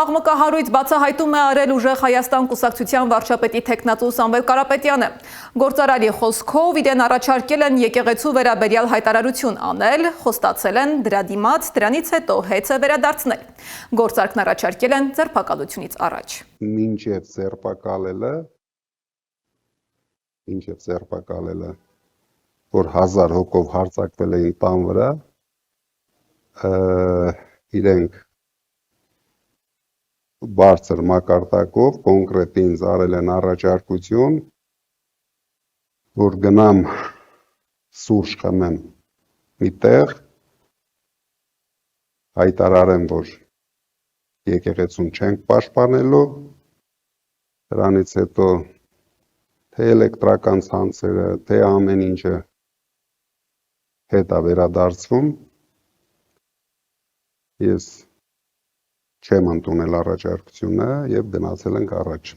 Աղմկահարույց բացահայտում է արել ուժեղ Հայաստան կուսակցության վարչապետի թեկնածու Սամվել Կարապետյանը։ Գործարարի խոսքով իրեն առաջարկել են եկեղեցու վերաբերյալ հայտարարություն անել, խոստացել են դրա դիմաց, դրանից հետո հեծը վերադարձնել։ Գործարքն առաջարկել են ձերբակալությունից առաջ։ Մինչև ձերբակալելը, որ 1000 հոգով հարձակվել էին տան վրա, իրենք բարձր մակարդակով կոնկրետ ինձ արել են առաջարկություն, որ գնամ սուրճ խմեմ մի տեղ, հայտարարեմ, որ եկեղեցուն չենք պաշտպանելու, դրանից հետո թե էլեկտրական ցանցերը, թե ամեն ինչը հետ է վերադարձվում, ես չեմ ընդունել առաջարկությունը եւ գնացել ենք առաջ։